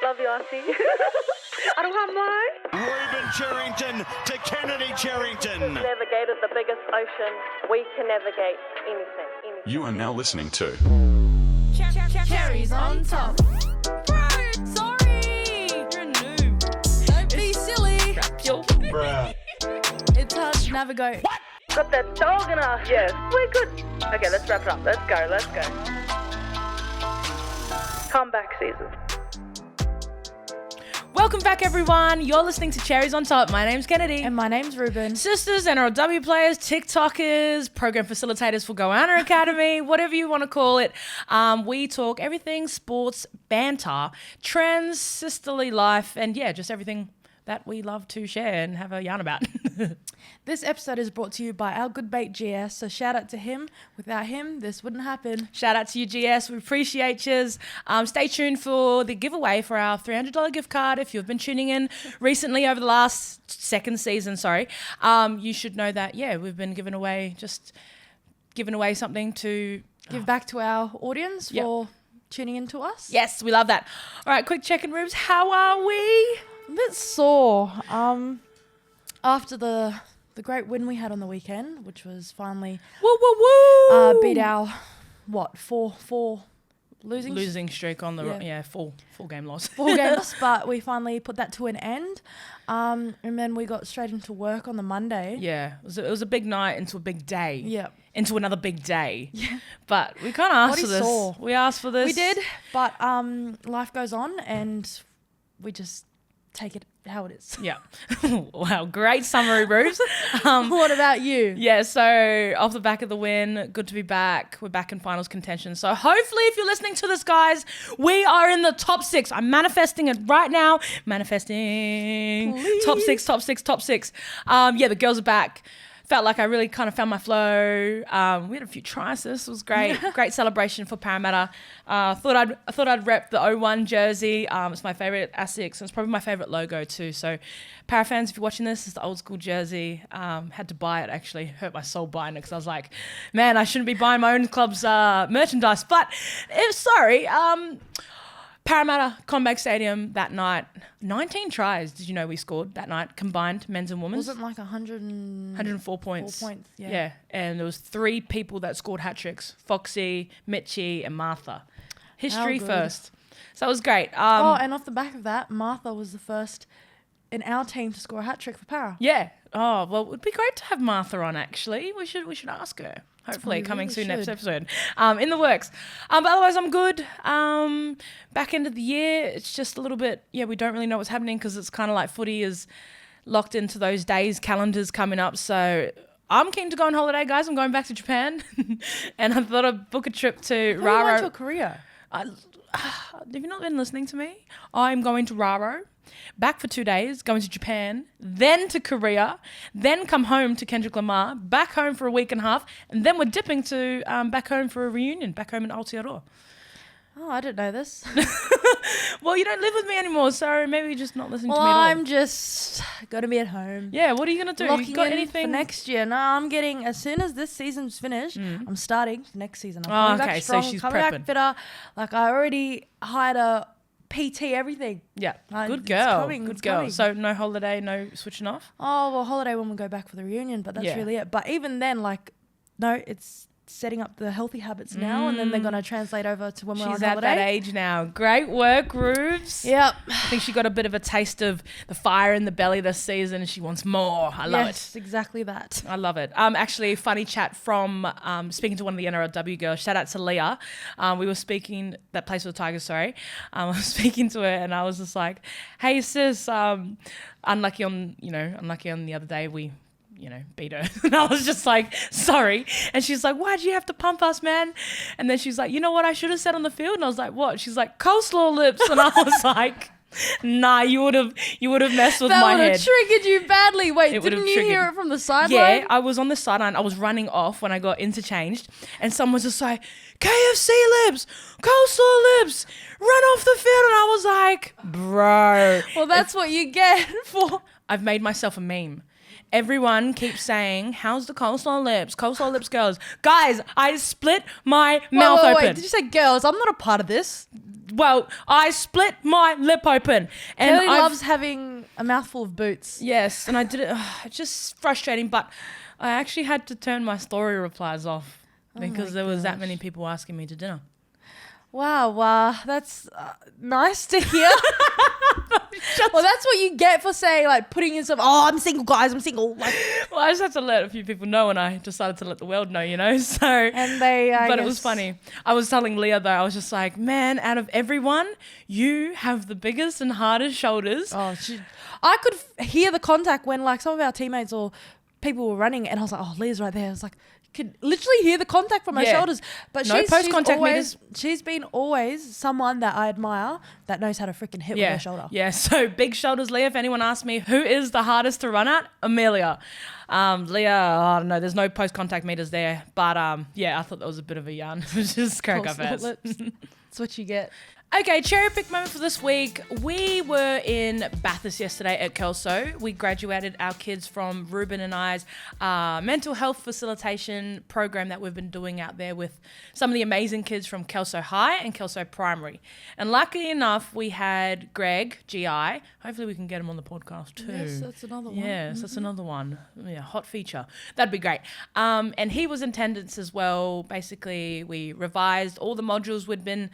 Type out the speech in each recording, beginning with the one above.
Love you, Aussie. Aruhamai. Rueben Cherrington to Kennedy Cherrington. Navigated the biggest ocean. We can navigate anything. You are now listening to Cherries on top. Bro, sorry. You're a noob. Don't be silly. Bruh. It's hard to navigate. What? Got that dog in us. Yes, we're good. Okay, let's wrap it up. Let's go. Comeback season. Welcome back, everyone. You're listening to Cherries on Top. My name's Kennedy. And my name's Ruben. Sisters, NRLW players, TikTokers, program facilitators for Goanna Academy, whatever you want to call it. We talk everything sports, banter, trends, sisterly life, and yeah, just everything that we love to share and have a yarn about. This episode is brought to you by our good mate GS, so shout out to him. Without him, this wouldn't happen. Shout out to you, GS. We appreciate yous. Stay tuned for the giveaway for our $300 gift card. If you've been tuning in recently over the last second season, you should know that, yeah, we've been giving away something to Give back to our audience for tuning in to us. Yes, we love that. All right, quick check-in, Rubes. How are we? A bit sore. After the great win we had on the weekend, which was finally beat our four losing streak on the full game loss. 4 games, but we finally put that to an end. And then we got straight into work on the Monday. Yeah, it was a big night into a big day. Yeah. Into another big day. Yeah. But we kind of asked for this. Sore. We asked for this. We did, but life goes on and we just take it how it is. Yeah. Wow, great summary, Bruce. What about you? Yeah, so off the back of the win, good to be back. We're back in finals contention. So hopefully if you're listening to this, guys, we are in the top 6. I'm manifesting it right now. Manifesting. Please. Top 6. Yeah, the girls are back. Felt like I really kind of found my flow. We had a few tries. This was great. Great celebration for Parramatta. Thought I'd rep the 01 jersey. It's my favourite Asics. It's probably my favourite logo too. So Para fans, if you're watching this, it's the old school jersey. Had to buy it actually. Hurt my soul buying it because I was like, man, I shouldn't be buying my own club's merchandise. But Parramatta, Combank Stadium that night, 19 tries. Did you know we scored that night, combined, men's and women's? Wasn't like 104 points. 4 points, yeah. And there was 3 people that scored hat-tricks, Foxy, Mitchie and Martha. History first. So it was great. And off the back of that, Martha was the first in our team to score a hat-trick for Para. Yeah. Oh, well, it would be great to have Martha on, actually. We should ask her. Hopefully coming soon next episode. In the works. But otherwise, I'm good. Back end of the year, it's just a little bit, we don't really know what's happening because it's kind of like footy is locked into those days, calendars coming up. So I'm keen to go on holiday, guys. I'm going back to Japan. And I thought I'd book a trip to Raro. You went to Korea? Have you not been listening to me? I'm going to Raro. Back for 2 days, going to Japan, then to Korea, then come home to Kendrick Lamar, back home for a week and a half, and then we're dipping to back home for a reunion, back home in Aotearoa. Oh, I didn't know this. Well, you don't live with me anymore, so maybe you're just not listening to me at all. I'm just going to be at home. Yeah, what are you going to do? Locking You got in anything? for next year? No, I'm getting, as soon as this season's finished, I'm starting next season. I'm coming back strong, so she's coming prepping. back fitter. Like, I already hired a PT, everything. Yeah, good It's girl. coming, Good it's girl. coming. So no holiday, no switching off? Oh, well, holiday when we go back for the reunion, but that's really it. But even then, no, it's setting up the healthy habits now, and then they're going to translate over to when we're on She's holiday. at that age now. Great work, Rubes. Yep. I think she got a bit of a taste of the fire in the belly this season and she wants more. I love it. Yes, exactly that. I love it. Actually, funny chat from speaking to one of the NRLW girls. Shout out to Leah. We were speaking, that plays for the Tigers, sorry. I was speaking to her and I was just like, hey sis, unlucky on the other day we beat her. And I was just like, sorry. And she's like, why'd you have to pump us, man? And then she's like, you know what I should have said on the field? And I was like, what? She's like, coleslaw lips. And I was like, nah, you would have messed with my head. That would have triggered you badly. Wait, didn't you hear it from the sideline? Yeah, I was on the sideline. I was running off when I got interchanged. And someone was just like, KFC lips, coleslaw lips, run off the field. And I was like, bro. Well, that's what you get for... I've made myself a meme. everyone keeps saying, how's the coleslaw lips? Coleslaw lips girls. Guys, I split my mouth Wait, open. did you say girls? I'm not a part of this. Well, I split my lip open. And Kelly loves having a mouthful of boots. Yes, and I did it. It's just frustrating, but I actually had to turn my story replies off because there was that many people asking me to dinner. Wow, that's nice to hear. Well, that's what you get for saying, like, putting yourself, I'm single, guys, I'm single. Like, Well, I just had to let a few people know, and I decided to let the world know, you know. So, and they, but it was funny. I was telling Leah though, I was just like, man, out of everyone, you have the biggest and hardest shoulders. I could hear the contact when, like, some of our teammates or people were running, and I was like, oh, Leah's right there. I was like, could literally hear the contact from her shoulders. But No post-contact meters. She's been always someone that I admire that knows how to freaking hit with her shoulder. Yeah, so big shoulders, Leah. If anyone asks me who is the hardest to run at, Amelia. Leah, I don't know, there's no post-contact meters there. But yeah, I thought that was a bit of a yarn. It was just crack up ass. That's what you get. Okay, cherry pick moment for this week. We were in Bathurst yesterday at Kelso. We graduated our kids from Rueben and I's mental health facilitation program that we've been doing out there with some of the amazing kids from Kelso High and Kelso Primary. And luckily enough, we had Greg, GI. Hopefully we can get him on the podcast too. Yes, that's another one. Yes, that's another one. Yeah, hot feature. That'd be great. And he was in attendance as well. Basically, we revised all the modules we'd been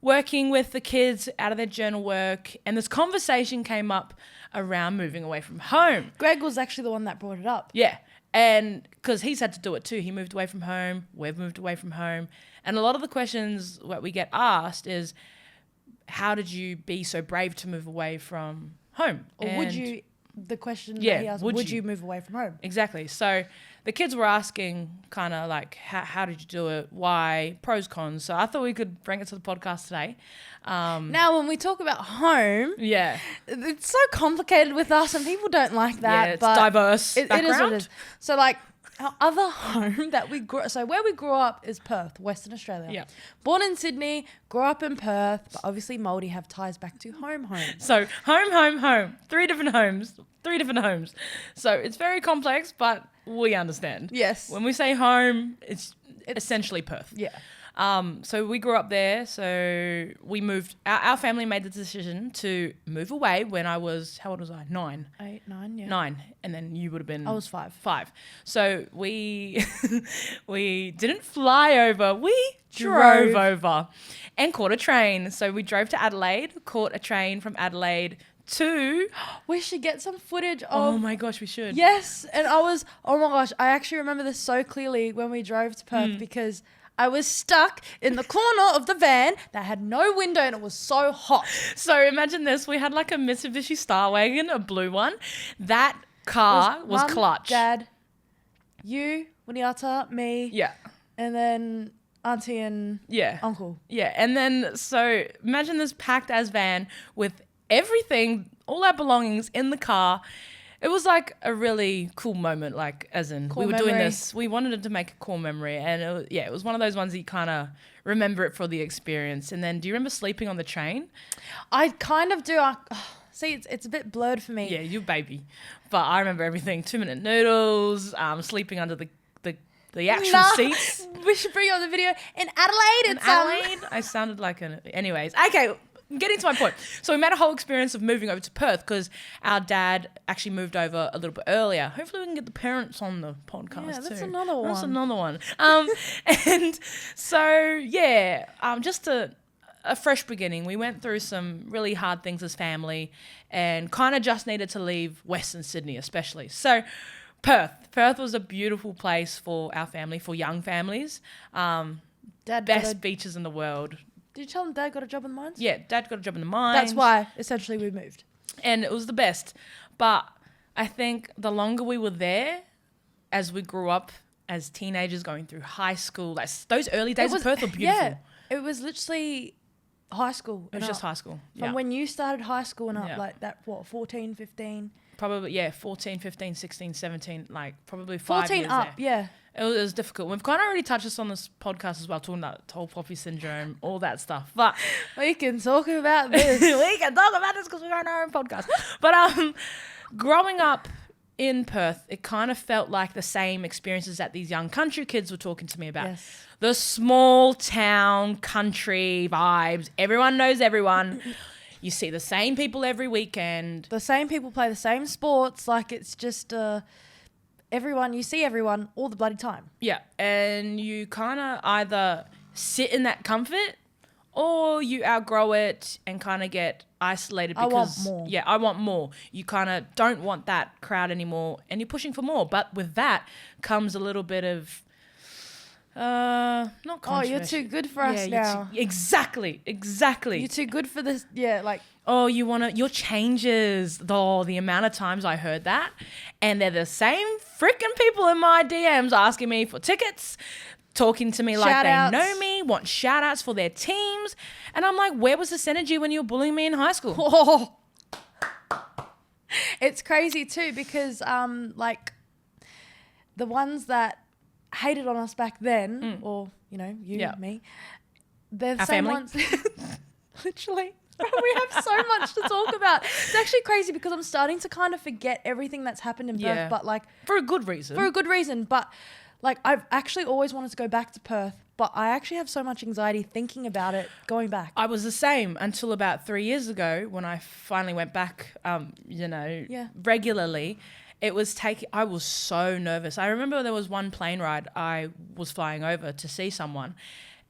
working with the kids out of their journal work, and this conversation came up around moving away from home. Greg was actually the one that brought it up. Yeah, and because he's had to do it too. He moved away from home. We've moved away from home. And a lot of the questions that we get asked is, how did you be so brave to move away from home? Or and would you, the question Yeah, that he asked, would you move away from home? Exactly. So the kids were asking kind of like, how did you do it? Why? Pros, cons. So I thought we could bring it to the podcast today. Now, when we talk about home, Yeah. it's so complicated with us and people don't like that. Yeah, it's but diverse It is what background. it is. So, like, our other home that we grew, so where we grew up is Perth, Western Australia. Yeah. Born in Sydney, grew up in Perth, but obviously Māori have ties back to home. So home. Three different homes. So it's very complex, but we understand. Yes. When we say home, it's essentially Perth. Yeah. So we grew up there. So we moved. Our family made the decision to move away when I was, how old was I? 9. 8, 9, yeah. 9, and then you would have been. I was 5. 5. So we we didn't fly over. We drove over, and caught a train. So we drove to Adelaide, caught a train from Adelaide to. We should get some footage of. Oh my gosh, we should. Yes, and oh my gosh, I actually remember this so clearly when we drove to Perth because I was stuck in the corner of the van that had no window and it was so hot. So imagine this: we had like a Mitsubishi Star Wagon, a blue one. That car was Mum, clutch. Dad, you, Winiata, me, Yeah. and then Auntie and Yeah. Uncle. Yeah, and then so imagine this packed as van with everything, all our belongings in the car. It was like a really cool moment, like as in Cool we were doing memory. this. We wanted it to make a cool memory, and it was one of those ones that you kind of remember it for the experience. And then, do you remember sleeping on the train? I kind of do. See, it's a bit blurred for me. Yeah, you baby, but I remember everything. 2-minute noodles, sleeping under the actual seats. We should bring you on the video in Adelaide. In It's Adelaide, I sounded like an. Anyways, okay. I'm getting to my point. So we made a whole experience of moving over to Perth because our dad actually moved over a little bit earlier. Hopefully we can get the parents on the podcast Yeah, that's too. another one. That's another one. And so, yeah, just a fresh beginning. We went through some really hard things as family and kind of just needed to leave Western Sydney especially. So Perth was a beautiful place for our family, for young families. Dad Best beaches in the world. Did you tell him Dad got a job in the mines? Yeah, Dad got a job in the mines. That's why, essentially, we moved. And it was the best. But I think the longer we were there, as we grew up as teenagers going through high school, those early days of Perth were beautiful. Yeah, it was literally high school. It was just high school. From Yeah. when you started high school and up, Yeah. like that, 14, 15? Probably, yeah, 14, 15, 16, 17, like probably 5 14 years up, there. yeah. It was difficult. We've kind of already touched this on this podcast as well, talking about tall poppy syndrome, all that stuff. But We can talk about this. we can talk about this because we're on our own podcast. But growing up in Perth, it kind of felt like the same experiences that these young country kids were talking to me about. Yes. The small town country vibes. Everyone knows everyone. You see the same people every weekend. The same people play the same sports. Like, it's just you see everyone all the bloody time. Yeah. And you kind of either sit in that comfort or you outgrow it and kind of get isolated because... I want more. Yeah, I want more. You kind of don't want that crowd anymore and you're pushing for more. But with that comes a little bit of... not controversy. You're too good for us now. Exactly. You're too good for this. Yeah, like... Oh, your changes. The amount of times I heard that. And they're the same freaking people in my DMs asking me for tickets, talking to me like they know me, want shout outs for their teams. And I'm like, where was this energy when you were bullying me in high school? Oh. It's crazy too because like the ones that hated on us back then, or, you know, you, me, they're the Our same family. ones. Literally. We have so much to talk about. It's actually crazy because I'm starting to kind of forget everything that's happened in Perth, but like... For a good reason. But like I've actually always wanted to go back to Perth, but I actually have so much anxiety thinking about it going back. I was the same until about 3 years ago when I finally went back, regularly. I was so nervous. I remember there was one plane ride I was flying over to see someone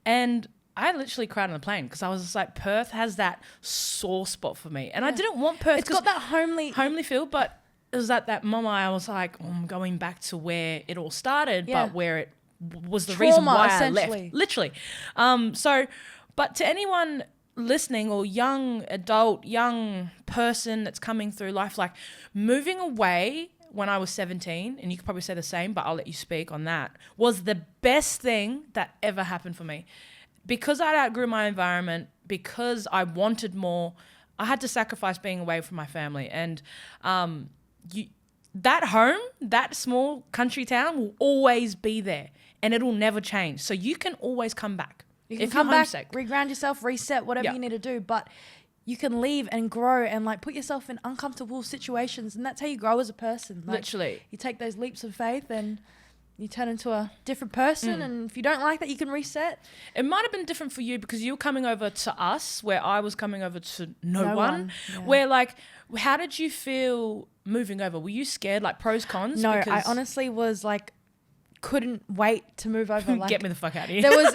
and I literally cried on the plane because I was just like, Perth has that sore spot for me. And I didn't want Perth. It's got that homely feel, but it was at that moment I was like, I'm going back to where it all started, but where it was the reason why I left. Literally. But to anyone listening or young adult, young person that's coming through life, like moving away when I was 17, and you could probably say the same, but I'll let you speak on that, was the best thing that ever happened for me. Because I outgrew my environment, because I wanted more, I had to sacrifice being away from my family. And that home, that small country town will always be there and it'll never change. So you can always come back. You can come back, reground yourself, reset, whatever you need to do. But you can leave and grow and like put yourself in uncomfortable situations. And that's how you grow as a person. Like, literally. You take those leaps of faith and... you turn into a different person, and if you don't like that, you can reset. It might have been different for you because you were coming over to us, where I was coming over to no one. Yeah. Where, like, how did you feel moving over? Were you scared, like, pros, cons? No, I honestly was, like, couldn't wait to move over. Like, get me the fuck out of here. There was,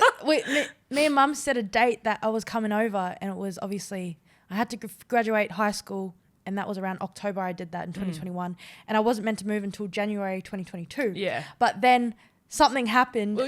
me and Mum set a date that I was coming over, and it was obviously, I had to graduate high school, and that was around October. I did that in 2021. And I wasn't meant to move until January 2022. Yeah. But then something happened. Well,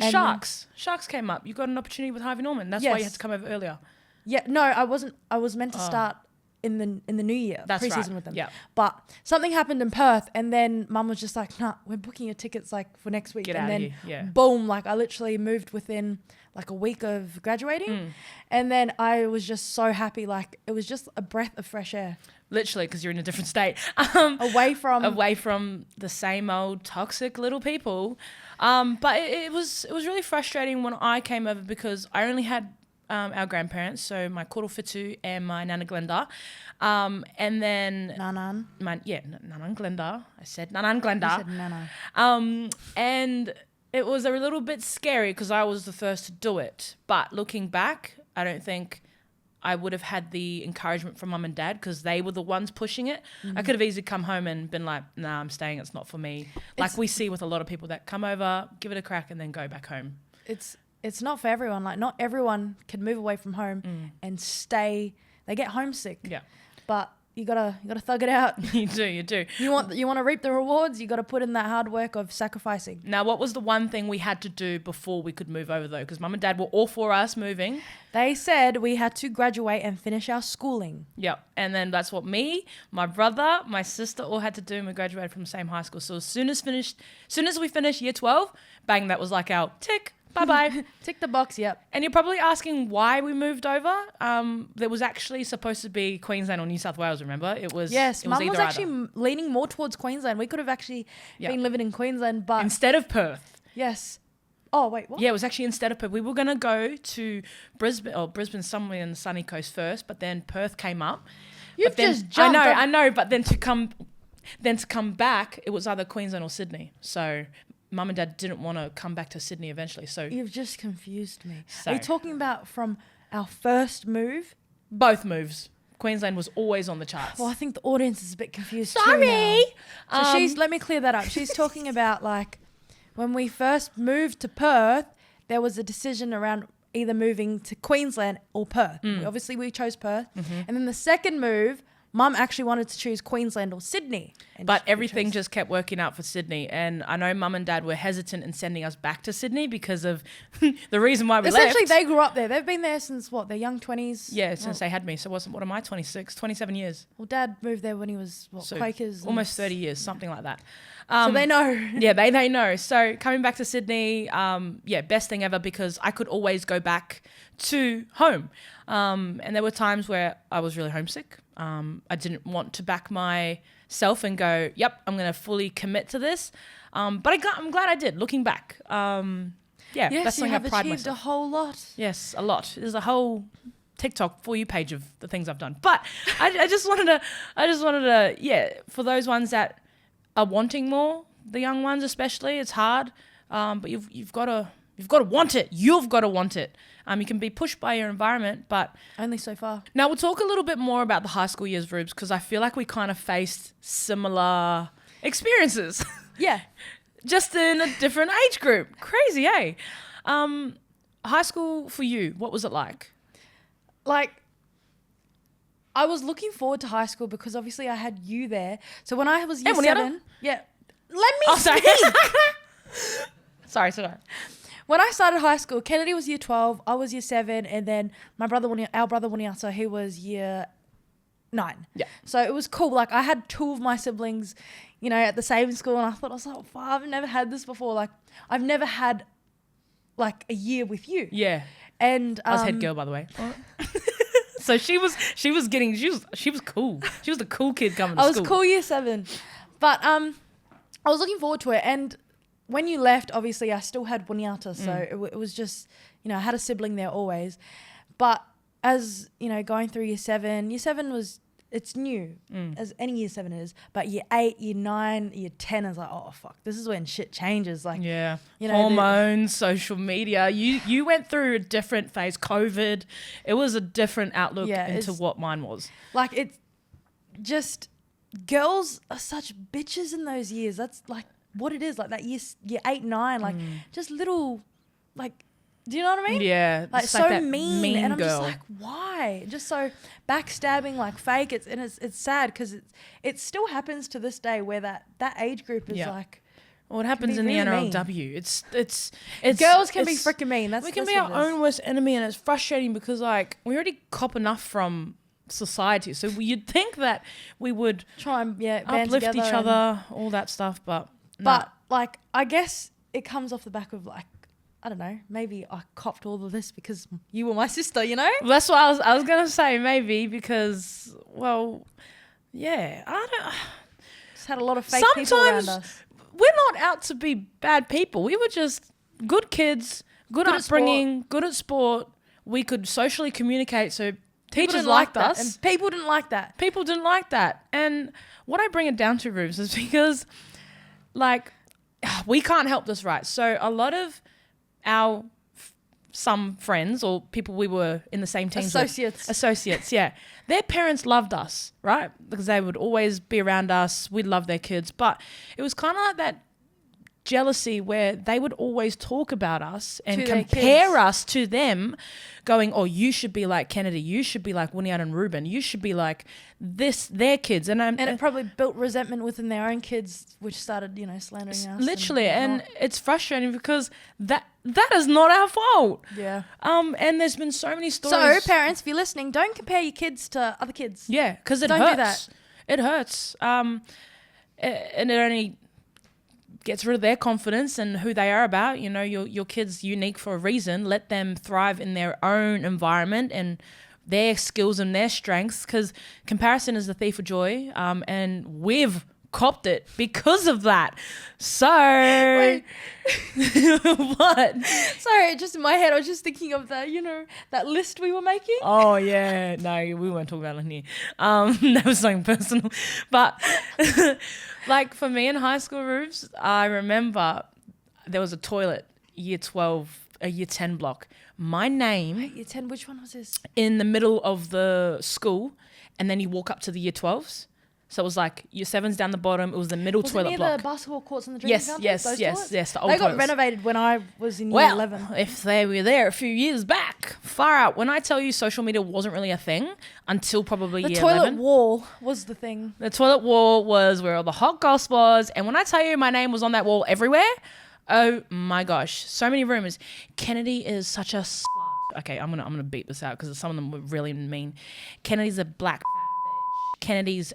Sharks came up. You got an opportunity with Harvey Norman. That's why you had to come over earlier. Yeah. No, I wasn't. I was meant to start in the new year. That's pre-season right. with them. Yeah. But something happened in Perth, and then Mum was just like, "Nah, we're booking your tickets like for next week." Get and out then of here. Yeah. Boom! Like I literally moved within like a week of graduating, and then I was just so happy. Like it was just a breath of fresh air. Literally, because you're in a different state. Away from the same old toxic little people. But it was really frustrating when I came over because I only had our grandparents, so my Koro Fitu and my Nana Glenda. And then... Nanan. Nanan Glenda. I said Nanan Glenda. You said Nana. And it was a little bit scary because I was the first to do it. But looking back, I don't think... I would have had the encouragement from Mum and Dad because they were the ones pushing it. I could have easily come home and been like, nah, I'm staying. It's not for me. Like we see with a lot of people that come over, give it a crack and then go back home. It's not for everyone. Like not everyone can move away from home and stay. They get homesick. Yeah. But you gotta thug it out. You do. You want to reap the rewards. You gotta put in that hard work of sacrificing. Now, what was the one thing we had to do before we could move over though? Because Mum and Dad were all for us moving. They said we had to graduate and finish our schooling. Yep. And then that's what me, my brother, my sister all had to do, and we graduated from the same high school. So as soon as we finished year 12, bang, that was like our tick. Bye-bye. Tick the box, yep. And you're probably asking why we moved over. There was actually supposed to be Queensland or New South Wales, remember? Yes, Mum was actually leaning more towards Queensland. We could have actually been living in Queensland, but... instead of Perth. Yes. Oh, wait, what? Yeah, it was actually instead of Perth. We were going to go to Brisbane somewhere in the sunny coast first, but then Perth came up. You've just jumped I know, but then to come then to come back, it was either Queensland or Sydney. So mum and dad didn't want to come back to Sydney eventually. So You've just confused me. So- Are you talking about from our first move? both moves. Queensland was always on the charts. Well, I think the audience is a bit confused too Sorry. now. So let me clear that up. She's talking about like when we first moved to Perth, there was a decision around either moving to Queensland or Perth. Obviously, we chose Perth. And then the second move, Mum actually wanted to choose Queensland or Sydney. And But we everything chose- just kept working out for Sydney. And I know mum and dad were hesitant in sending us back to Sydney because of the reason why we Essentially, left. they grew up there. They've been there since what? Their young 20s? Yeah, since they had me. So what am I, 26, 27 years? Well, Dad moved there when he was, So Quakers? and- almost 30 years, something like that. So they know. Yeah, they know. So coming back to Sydney, best thing ever because I could always go back to home. And there were times where I was really homesick. I didn't want to back myself and go, yep, I'm going to fully commit to this. But I'm glad I did, looking back. Yes, that's you something have I pride achieved myself. a whole lot. Yes, a lot. There's a whole TikTok For You page of the things I've done. But I just wanted to, for those ones that are wanting more, the young ones especially, it's hard. But you've got to want it. You've got to want it. You can be pushed by your environment, but Only so far. now we'll talk a little bit more about the high school years, Rubes, because I feel like we kind of faced similar experiences. Yeah. Just in a different age group. Crazy, eh? High school for you, what was it like? Like, I was looking forward to high school because obviously I had you there. So when I was year Hey, Monietta. 7, yeah. Let me Oh, sorry. sorry. When I started high school, Kennedy was year 12, I was year 7, and then our brother Wuniata, he was year 9. Yeah. So it was cool. Like, I had 2 of my siblings, at the same school, and I thought, wow, I've never had this before. Like, I've never had, like, a year with you. Yeah. And I was head girl, by the way. So she was cool. She was the cool kid coming to I was school. cool year 7. But I was looking forward to it. And when you left, obviously, I still had Wuniata. So it was just, I had a sibling there always. But as, going through year 7 was, it's new, as any year 7 is. But year 8, year 9, year 10 is like, oh, fuck, this is when shit changes. Like, Yeah. the- Hormones, social media. You went through a different phase. COVID. It was a different outlook Yeah, into it's- what mine was. like, it's just, girls are such bitches in those years. That's like what it is. Like that year 8, 9, like just little, like, do you know what I mean? Yeah. Like it's so that mean, and I'm girl. just like, why? Just so backstabbing, like fake. It's sad because it still happens to this day where that age group is Yeah. like, What happens be in the really NRLW? It's girls can be it's- freaking mean. That's we can that's be what our it is. own worst enemy, and it's frustrating because like we already cop enough from society, so you'd think that we would Try and band uplift together each and- other, all that stuff, but But like, I guess it comes off the back of like, I don't know, maybe I copped all of this because you were my sister, Well, that's what I was gonna say, maybe because yeah, I don't. Just had a lot of fake people around Sometimes us. we're not out to be bad people. We were just good kids, good Good at upbringing, good at sport. We could socially communicate, so People teachers didn't liked like that, us. and people didn't like that. People didn't like that. And what I bring it down to, Rubes, is because, like, we can't help this, right? So a lot of our some friends or people we were in the same team associates, yeah, their parents loved us, right? Because they would always be around us. We'd love their kids. But it was kind of like that jealousy where they would always talk about us and To their compare kids. us to them, going, oh, you should be like Kennedy, you should be like Wuniata and Rueben, you should be like their kids. And it probably built resentment within their own kids, which started, slandering us. literally, and whatnot. it's frustrating because that is not our fault. Yeah. And there's been so many stories. So parents, if you're listening, don't compare your kids to other kids. Yeah, because it Don't do hurts. It hurts. And it only gets rid of their confidence and who they are about. Your kid's unique for a reason. Let them thrive in their own environment and their skills and their strengths, because comparison is the thief of joy. And we've copped it because of that. So Wait. what? Sorry, just in my head, I was just thinking of that, that list we were making. Oh yeah, no, we weren't talking about it here. That was something personal, but like for me in high school, Rubes, I remember there was a toilet, year 12, a year 10 block. My name Wait, year 10, which one was this? in the middle of the school, and then you walk up to the year 12s. So it was like year 7's down the bottom. It was the middle Was it toilet near block. the basketball courts and the drinking fountains? Yes. The old They got toilets. renovated when I was in year Well, 11. if they were there a few years back, far out. When I tell you social media wasn't really a thing until probably The year toilet 11. wall was the thing. The toilet wall was where all the hot goss was. And when I tell you my name was on that wall everywhere, oh my gosh, so many rumors. Kennedy is such a okay, I'm gonna beep this out because some of them were really mean. Kennedy's a black Kennedy's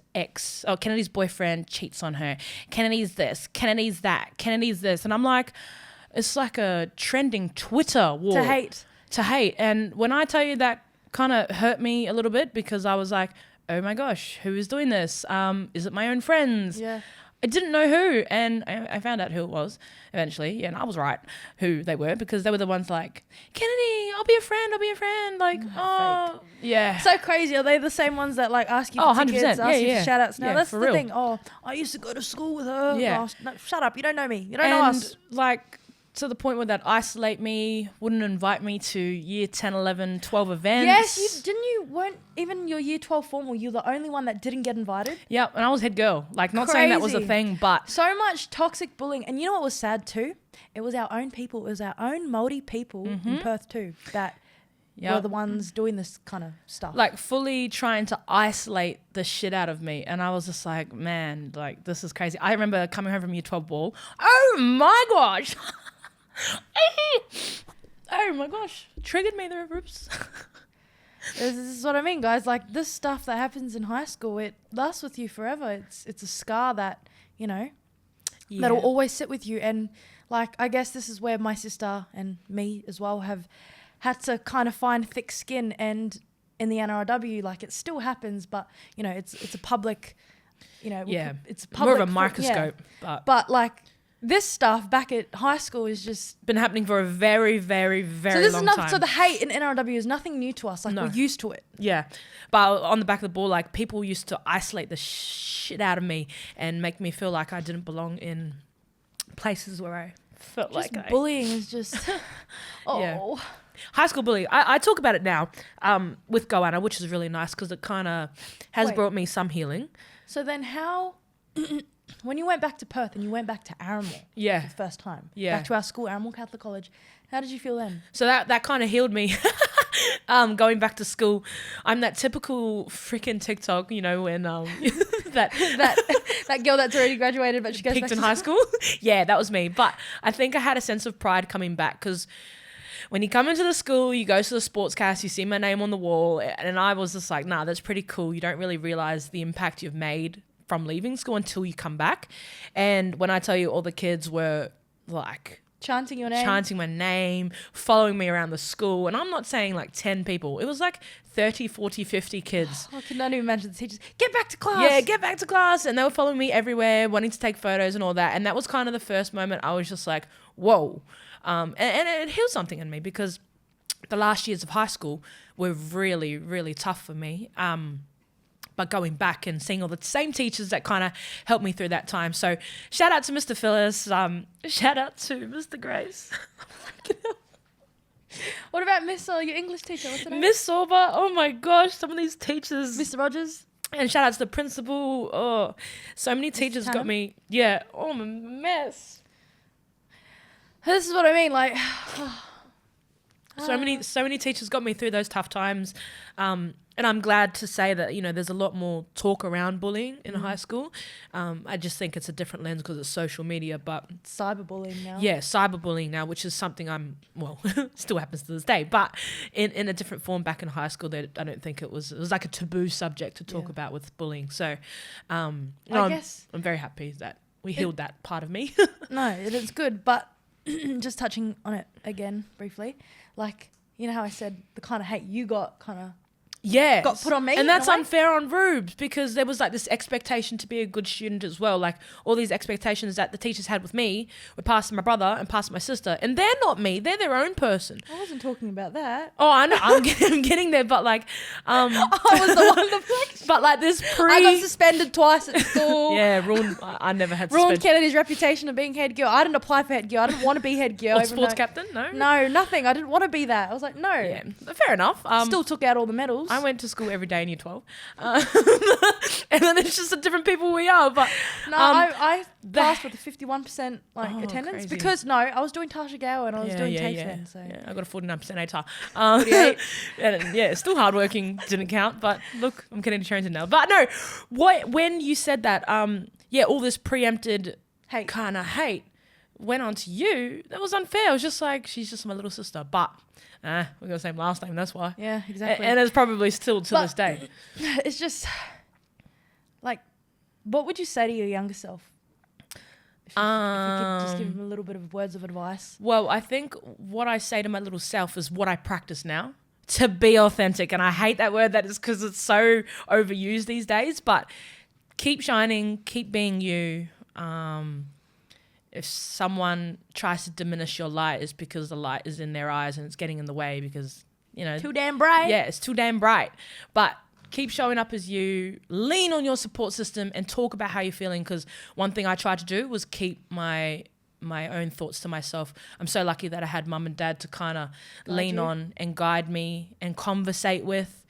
Kennedy's boyfriend cheats on her. Kennedy's this, Kennedy's that, Kennedy's this. And I'm like, it's like a trending Twitter war. To hate. And when I tell you that kind of hurt me a little bit because I was like, oh my gosh, who is doing this? Is it my own friends? Yeah. I didn't know who, and I found out who it was eventually. Yeah, and I was right who they were because they were the ones like, Kennedy, I'll be a friend. Like, oh, yeah. So crazy. Are they the same ones that like ask you for 100%. tickets, ask you Yeah. for shout outs? No, Yeah, that's for the real. thing. Oh, I used to go to school with her. Yeah. Oh, no, shut up. You don't know me. You don't know us. Like, to the point where that isolate me, wouldn't invite me to year 10, 11, 12 events. Yes, weren't even your year 12 formal, you're the only one that didn't get invited. Yep, and I was head girl. Like, not saying that was a Crazy. thing, but So much toxic bullying. And you know what was sad too? It was our own people. It was our own Māori people in Perth too that were the ones doing this kind of stuff. like fully trying to isolate the shit out of me. And I was just like, man, like, this is crazy. I remember coming home from year 12 ball. Oh my gosh. Oh my gosh. Triggered me there, Roops. This is what I mean, guys. Like, this stuff that happens in high school, it lasts with you forever. It's a scar that, that'll always sit with you. And, like, I guess this is where my sister and me as well have had to kind of find thick skin. And in the NRLW, like, it still happens, but, it's a public, it's a public... More of a microscope. But, like, this stuff back at high school is just... been happening for a very, very, very So this long is not time. so the hate in NRLW is nothing new to us. Like, we're used to it. Yeah. But on the back of the ball, like, people used to isolate the shit out of me and make me feel like I didn't belong in places where I felt Just like bullying is just... Yeah. High school bullying. I talk about it now with Goanna, which is really nice because it kind of has Wait. brought me some healing. So then how... When you went back to Perth and you went back to Arramore Yeah. for the first time, Yeah. back to our school, Arramore Catholic College, how did you feel then? So that kind of healed me. Going back to school, I'm that typical freaking TikTok, when That girl that's already graduated but she goes peaked back in to high school? school. Yeah, that was me. But I think I had a sense of pride coming back because when you come into the school, you go to the sportscast, you see my name on the wall, and I was just like, nah, that's pretty cool. You don't really realize the impact you've made from leaving school until you come back. And when I tell you all the kids were like Chanting your name? chanting my name, following me around the school, and I'm not saying like 10 people, it was like 30, 40, 50 kids. I can not even imagine the teachers. Get back to class! Yeah, get back to class. And they were following me everywhere, wanting to take photos and all that. And that was kind of the first moment I was just like, whoa. And it healed something in me because the last years of high school were really, really tough for me. But going back and seeing all the same teachers that kind of helped me through that time. So shout out to Mr. Phyllis. Shout out to Mr. Grace. What about Miss, your English teacher? What's her name? Miss Sorba. Oh my gosh, some of these teachers. Mr. Rogers? And shout out to the principal. Oh, so many teachers got Tannum? me. Yeah. Oh, I'm a mess. This is what I mean, like... So many teachers got me through those tough times. And I'm glad to say that, there's a lot more talk around bullying in high school. I just think it's a different lens because it's social media, but cyberbullying now. yeah, cyberbullying now, which is something still happens to this day, but in a different form back in high school, I don't think it was like a taboo subject to talk about with bullying. So, I'm very happy that we healed that part of me. No, it is good, but just touching on it again briefly, like, you know how I said the kind of hate you got kind of got put on me. And that's in a way. unfair on Rubes because there was like this expectation to be a good student as well. Like all these expectations that the teachers had with me were passed to my brother and passed to my sister. And they're not me. They're their own person. I wasn't talking about that. Oh, I know. I'm getting there. But like, I was the one that flicked. but like this I got suspended twice at school. Yeah, ruined. I never had Ruined suspended. Kennedy's reputation of being head girl. I didn't apply for head girl. I didn't want to be head girl. Or even sports though- captain? No. No, nothing. I didn't want to be that. I was like, no. Yeah, fair enough. Still took out all the medals. I went to school every day in year 12. And then it's just the different people we are. But No, I passed with a 51% attendance crazy. because I was doing Tasha Gower and I was doing tapes then. So I got a 49% ATAR. 48. And still hardworking, didn't count. But look, I'm getting to Cherrington now. But no, when you said that, all this preempted Hate. kind of hate went on to you, that was unfair. I was just like, she's just my little sister. But we got the same last name, that's why. Yeah, exactly. And it's probably still to this day. It's just like, what would you say to your younger self? If you could just give him a little bit of words of advice. Well, I think what I say to my little self is what I practice now. To be authentic. And I hate that word, that is because it's so overused these days. But keep shining, keep being you. If someone tries to diminish your light, it's because the light is in their eyes and it's getting in the way because, Too damn bright. Yeah, it's too damn bright. But keep showing up as you, lean on your support system and talk about how you're feeling, because one thing I tried to do was keep my own thoughts to myself. I'm so lucky that I had mum and dad to kind of lean on and guide me and conversate with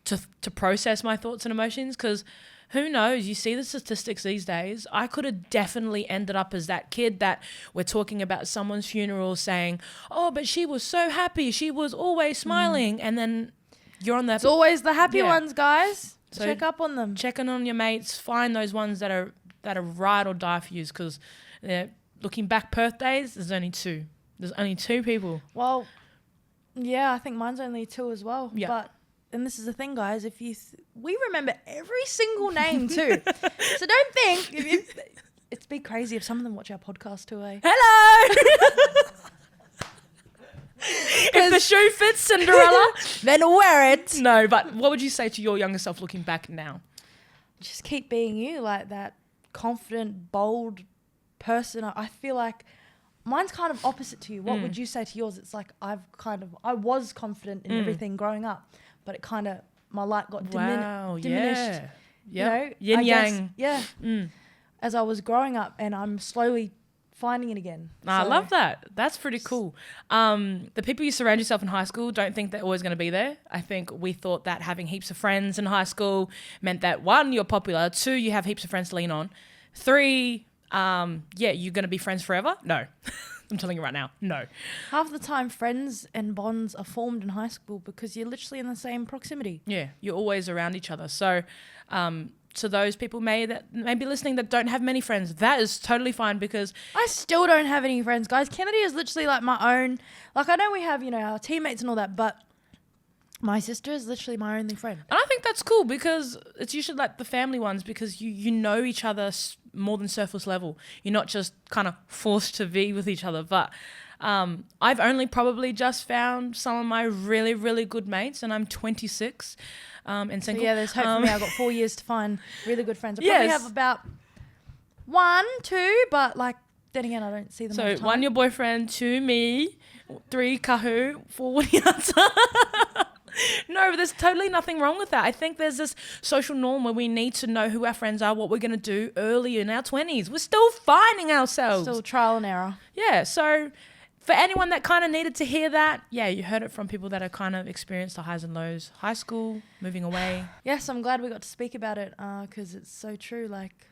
to process my thoughts and emotions, because who knows? You see the statistics these days. I could have definitely ended up as that kid that we're talking about someone's funeral saying, oh, but she was so happy. She was always smiling. And then you're on It's always the happy Yeah. ones, guys. So Check up on them. checking on your mates, find those ones that are ride or die for you, because looking back birthdays, there's only two. There's only two people. Well, yeah, I think mine's only 2 as well. Yeah. But, and this is the thing, guys, if you, we remember every single name too. So don't think, it's be crazy if some of them watch our podcast too, eh? Hello! If the shoe fits, Cinderella. Then wear it. No, but what would you say to your younger self looking back now? Just keep being you, like that confident, bold person. I feel like mine's kind of opposite to you. What would you say to yours? It's like I was confident in everything growing up, but it kind of, my light got diminished. Yeah. You know, Yin I guess, yang. yeah. As I was growing up, and I'm slowly finding it again. I So, love that. That's pretty cool. The people you surround yourself in high school, don't think they're always going to be there. I think we thought that having heaps of friends in high school meant that 1, you're popular, 2, you have heaps of friends to lean on, 3, you're going to be friends forever. No. I'm telling you right now, no. half the time, friends and bonds are formed in high school because you're literally in the same proximity. Yeah, you're always around each other. So to those people may be listening that don't have many friends, that is totally fine, because I still don't have any friends, guys. Kennedy is literally like my own. Like, I know we have, our teammates and all that, but my sister is literally my only friend. and I think that's cool, because it's usually like the family ones, because you know each other more than surface level. You're not just kind of forced to be with each other. But I've only probably just found some of my really, really good mates, and I'm 26 and single. So yeah, there's hope for me. I've got 4 years to find really good friends. I Yes. probably have about 1, 2, but like, then again, I don't see them all So the time. 1, your boyfriend, 2, me, 3, Kahu, 4, Winiata. No, but there's totally nothing wrong with that. I think there's this social norm where we need to know who our friends are, what we're going to do early in our 20s. We're still finding ourselves. Still trial and error. Yeah, so for anyone that kind of needed to hear that, yeah, you heard it from people that have kind of experienced the highs and lows. High school, moving away. Yes, I'm glad we got to speak about it because it's so true. Like,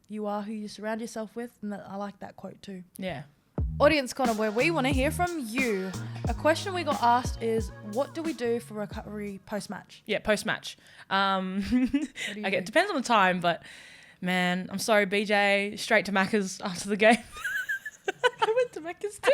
you are who you surround yourself with, and I like that quote too. Yeah. Audience Corner, where we want to hear from you. A question we got asked is, what do we do for recovery post-match? Yeah, post-match. do you Okay, do? it depends on the time, but man, I'm sorry, BJ, straight to Macca's after the game. I went to Macca's too.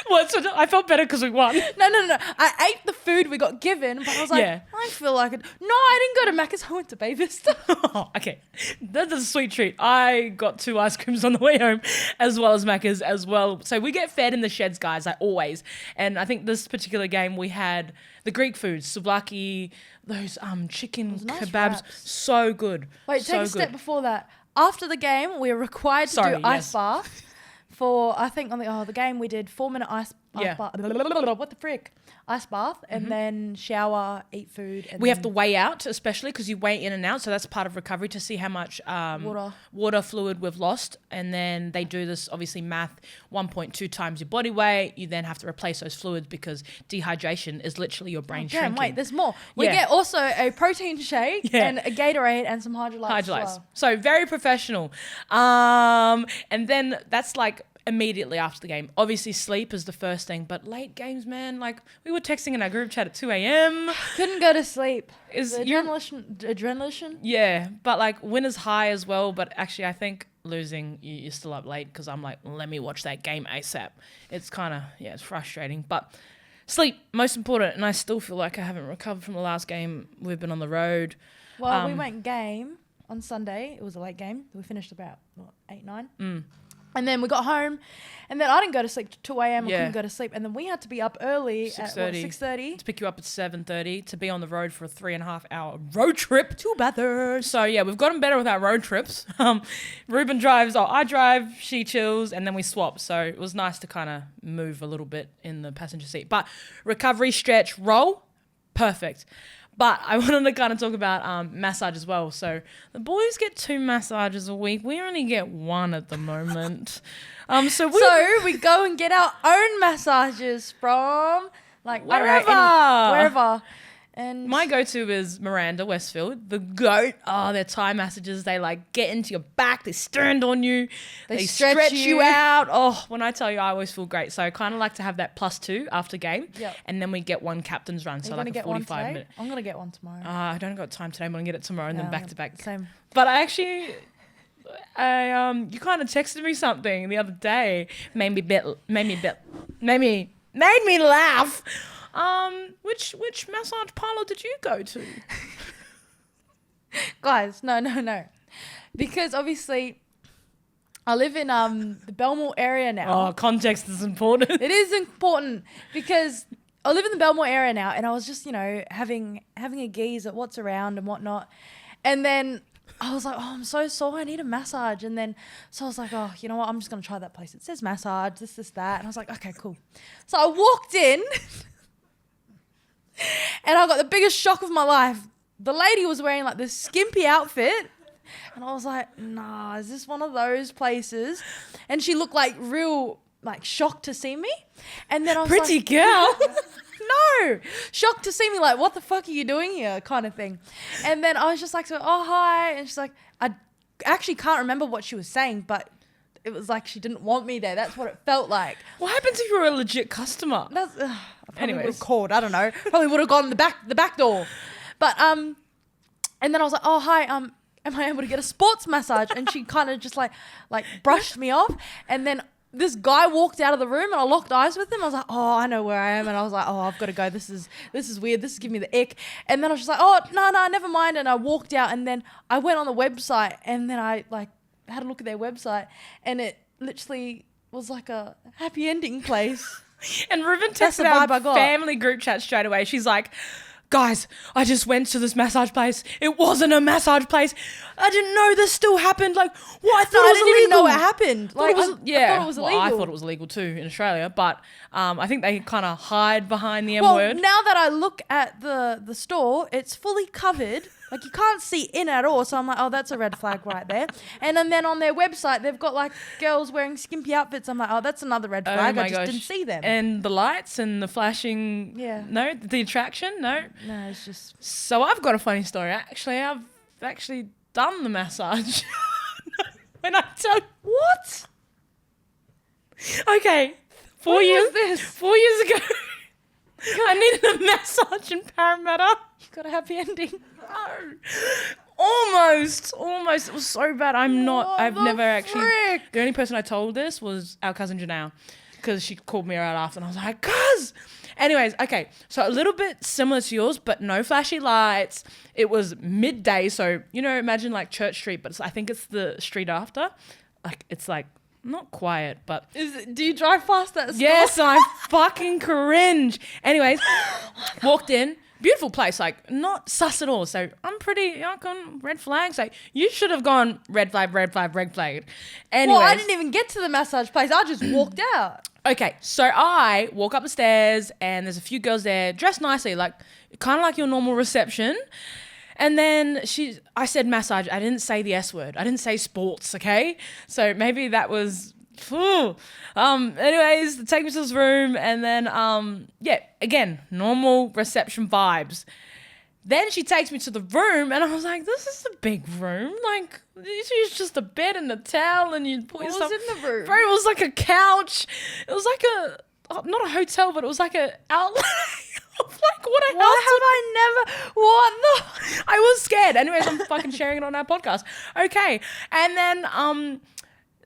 Well, so I felt better because we won. No. I ate the food we got given, but I was like, Yeah. I feel like it. No, I didn't go to Macca's. I went to Bay Vista. Oh, okay, that's a sweet treat. I got 2 ice creams on the way home, as well as Macca's as well. So we get fed in the sheds, guys, like always. And I think this particular game we had the Greek foods, souvlaki, those chicken nice kebabs, wraps. so good. Wait, so take a step good. before that. After the game, we were required to Sorry, do ice yes. bath. For I think on the game we did 4-minute ice Yeah. bath. What the frick? Ice bath and then shower, eat food. And We have to then weigh out, especially because you weigh in and out. So that's part of recovery to see how much water fluid we've lost. And then they do this, obviously, math 1.2 times your body weight. You then have to replace those fluids because dehydration is literally your brain Damn, shrinking. wait, there's more. We Yeah. get also a protein shake Yeah. and a Gatorade and some Hydrolytes. as Hydrolytes. well. So very professional. And then that's like immediately after the game. Obviously sleep is the first thing, but late games, man, like we were texting in our group chat at 2 a.m. Couldn't go to sleep. Is The you- adrenaline. Yeah, but like winner's high as well. But actually, I think losing, you're still up late because I'm like, let me watch that game ASAP. It's kind of, it's frustrating. But sleep, most important. And I still feel like I haven't recovered from the last game. We've been on the road. Well, we went game on Sunday. It was a late game. We finished about 8, 9. And then we got home, and then I didn't go to sleep till 2 a.m. I Yeah. couldn't go to sleep, and then we had to be up early at 6:30. 6:30. To pick you up at 7:30 to be on the road for a 3.5 hour road trip. Two bathers. So yeah, we've gotten better with our road trips. Ruben drives, I drive, she chills, and then we swap. So it was nice to kind of move a little bit in the passenger seat. But recovery, stretch, roll, perfect. But I wanted to kind of talk about massage as well. So the boys get 2 massages a week. We only get 1 at the moment. So we go and get our own massages from like I don't know, Wherever. wherever. And my go-to is Miranda Westfield, the goat. Oh, their Thai massages. They like get into your back. They stand on you. They stretch you out. Oh, when I tell you, I always feel great. So I kind of like to have that +2 after game. Yep. And then we get 1 captain's run. Are So you like gonna a get one 45 today? minute. I'm gonna get one tomorrow. I don't got time today. I'm going to get it tomorrow and then Yeah, back to back. Same. But I actually, you kind of texted me something the other day, made me laugh. Which massage parlor did you go to? Guys, no. Because obviously I live in the Belmore area now. Oh, context is important. It is important because I live in the Belmore area now, and I was just, having a gaze at what's around and whatnot. And then I was like, oh, I'm so sore. I need a massage. And then, so I was like, oh, you know what? I'm just going to try that place. It says massage, this, that. And I was like, okay, cool. So I walked in and I got the biggest shock of my life. The lady was wearing like this skimpy outfit. And I was like, nah, is this one of those places? And she looked like real, like shocked to see me. And then I was Pretty like, girl. no, shocked to see me, like, what the fuck are you doing here, kind of thing. And then I was just like, oh, hi. And she's like, I actually can't remember what she was saying, but it was like she didn't want me there. That's what it felt like. What happens if you're a legit customer? That's, I probably would Anyways. have called, I don't know. Probably would have gone the back door. But, and then I was like, oh, hi, am I able to get a sports massage? And she kind of just like brushed me off. And then this guy walked out of the room and I locked eyes with him. I was like, oh, I know where I am. And I was like, oh, I've got to go. This is weird. This is giving me the ick. And then I was just like, oh, no, never mind. And I walked out, and then I went on the website, and then I like had a look at their website, and it literally was like a happy ending place. And Ruben That's the texted our vibe I got. family group chat straight away. She's like, guys, I just went to this massage place. It wasn't a massage place. I didn't know this still happened. Like, what? I thought I it was didn't illegal. even know what happened. I thought it was, I thought it was illegal. Well, I thought it was illegal too in Australia, but I think they kind of hide behind the M Well, word. now that I look at the store, it's fully covered. Like, you can't see in at all. So I'm like, oh, that's a red flag right there. And then on their website, they've got like girls wearing skimpy outfits. I'm like, oh, that's another red flag. I just didn't see them. And the lights and the flashing. Yeah. No, the attraction. No. No, it's just... So I've got a funny story. Actually, I've actually done the massage. When I tell What? Okay, 4 When years. was this? 4 years ago, I needed a massage in Parramatta. You got a happy ending. No. Almost. Almost. It was so bad. I've never actually. The only person I told this was our cousin Janelle, because she called me right after, and I was like, "Cuz." Anyways, okay, so a little bit similar to yours, but no flashy lights. It was midday, so imagine like Church Street, but I think it's the street after. Like it's like not quiet, but Do you drive past that store? yes, I fucking cringe. Anyways, walked in. Beautiful place, like not sus at all. So I'm pretty on red flags. Like you should have gone red flag, red flag, red flag. Anyways, Well, I didn't even get to the massage place. I just walked out. Okay, so I walk up the stairs and there's a few girls there dressed nicely, like kind of like your normal reception. And then I said massage. I didn't say the S word. I didn't say sports. Okay, so maybe that was. Anyways, they take me to this room and then again, normal reception vibes. Then she takes me to the room and I was like, this is a big room. Like, it's just a bed and a towel and you put What yourself... was in the room? Bro, it was like a couch. It was like not a hotel, but it was like a outlet of like what a house. What the? I was scared. Anyways, I'm fucking sharing it on our podcast. Okay. And then,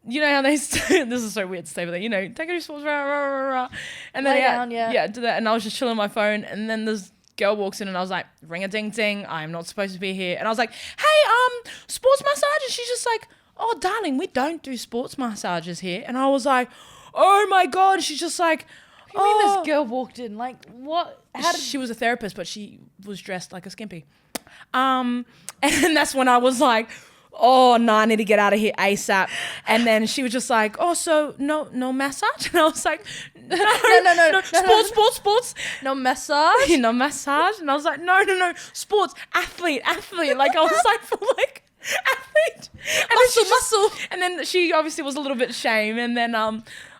you know how they this is so weird to say, but take your sports, rah, rah, rah, rah. And then Lay down, yeah. do that. And I was just chilling on my phone, and then this girl walks in, and I was like, ring a ding ding, I'm not supposed to be here. And I was like, hey, sports massage, and she's just like, oh darling, we don't do sports massages here. And I was like, oh my god. She's just like, What do you mean this girl walked in? Like what? How did she was a therapist, but she was dressed like a skimpy. And that's when I was like, oh no, I need to get out of here ASAP. And then she was just like, oh, so no massage? And I was like, no, sports. no massage? No massage? And I was like, no, sports, athlete. Like I was like, for like athlete. And Muscle. And then she obviously was a little bit shame. And then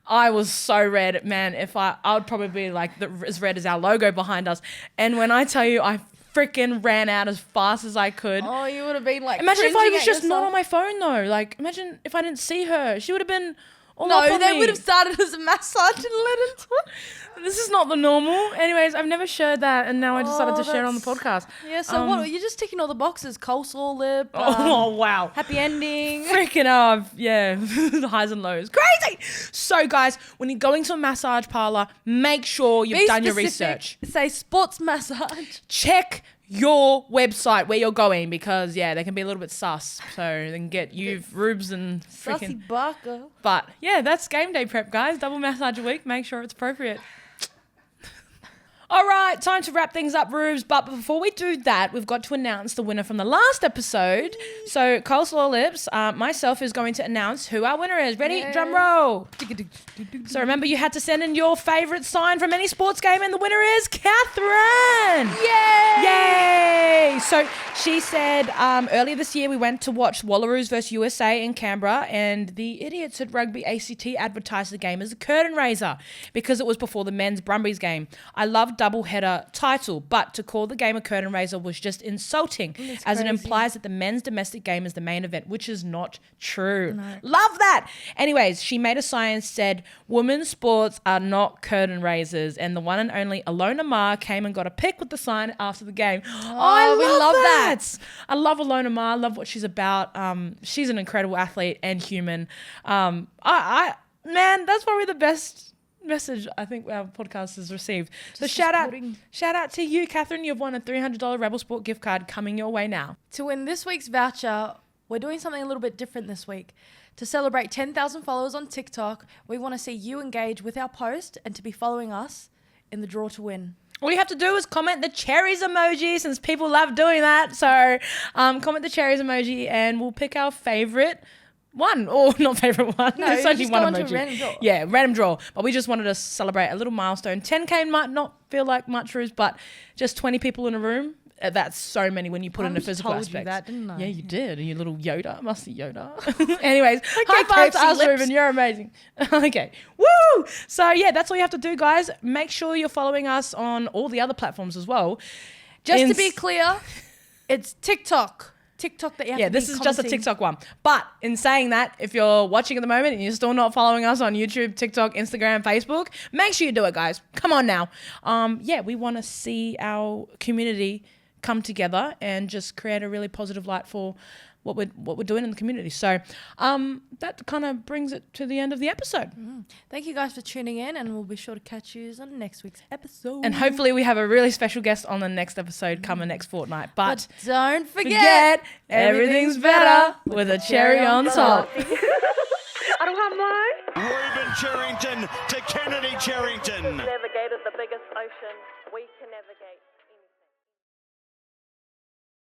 I was so red, man. If I would probably be like as red as our logo behind us. And when I tell you, I freaking ran out as fast as I could. Oh, you would have been like. Imagine if I cringing was at just not yourself. on my phone though. Like, imagine if I didn't see her. She would have been all up No, on they me. would have started as a massage and let it. This is not the normal. Anyways, I've never shared that, and now I decided to share it on the podcast. Yeah. So what? You're just ticking all the boxes. Coleslaw lip. Oh wow. Happy ending. Freaking yeah, the highs and lows. Crazy. So guys, when you're going to a massage parlor, make sure you've Be done your specific. research. Say sports massage. Check your website where you're going, because they can be a little bit sus, so they can get you rubes and Sussy freaking. Barker. But yeah, that's game day prep, guys. Double massage a week. Make sure it's appropriate. All right, time to wrap things up, Rubes. But before we do that, we've got to announce the winner from the last episode. So Coleslaw Lips, myself, is going to announce who our winner is. Ready? Yay. Drum roll. So remember, you had to send in your favourite sign from any sports game, and the winner is Catherine. Yay! Yay! So she said earlier this year we went to watch Wallaroos versus USA in Canberra, and the idiots at Rugby ACT advertised the game as a curtain raiser because it was before the men's Brumbies game. I loved double-header title, but to call the game a curtain raiser was just insulting, as it implies that the men's domestic game is the main event, which is not true. No. Love that! Anyways, she made a sign and said, women's sports are not curtain raisers, and the one and only Alona Ma came and got a pic with the sign after the game. Oh, we love that. I love Alona Ma. I love what she's about. She's an incredible athlete and human. Man, that's probably the best message I think our podcast has received. So shout out to you, Catherine. You've won a $300 Rebel Sport gift card coming your way now. To win this week's voucher, we're doing something a little bit different this week. To celebrate 10,000 followers on TikTok, we want to see you engage with our post and to be following us in the draw to win. All you have to do is comment the cherries emoji, since people love doing that. So comment the cherries emoji and we'll pick our favourite one, or not favourite one. No, There's you only just one go into emoji. a random draw. Yeah, random draw. But we just wanted to celebrate a little milestone. 10K might not feel like much, Ruse, but just 20 people in a room. That's so many when you put it in a physical told aspect. you that, didn't I? Yeah, you did. You little Yoda. Must be Yoda. Anyways, Okay, high five to KFC us, lips. Ruben. You're amazing. Okay. Woo! So yeah, that's all you have to do, guys. Make sure you're following us on all the other platforms as well. Just to be clear, it's TikTok that you have to be this is just a commenting. TikTok one. But in saying that, if you're watching at the moment and you're still not following us on YouTube, TikTok, Instagram, Facebook, make sure you do it, guys. Come on now. We want to see our community come together and just create a really positive light for what we're doing in the community. So that kind of brings it to the end of the episode. Thank you guys for tuning in, and we'll be sure to catch you on next week's episode. And hopefully we have a really special guest on the next episode coming next fortnight. But don't forget, everything's better with a cherry on top. Aroha mai. Rueben Cherrington to Kennedy Cherrington. Navigated the biggest ocean we can navigate.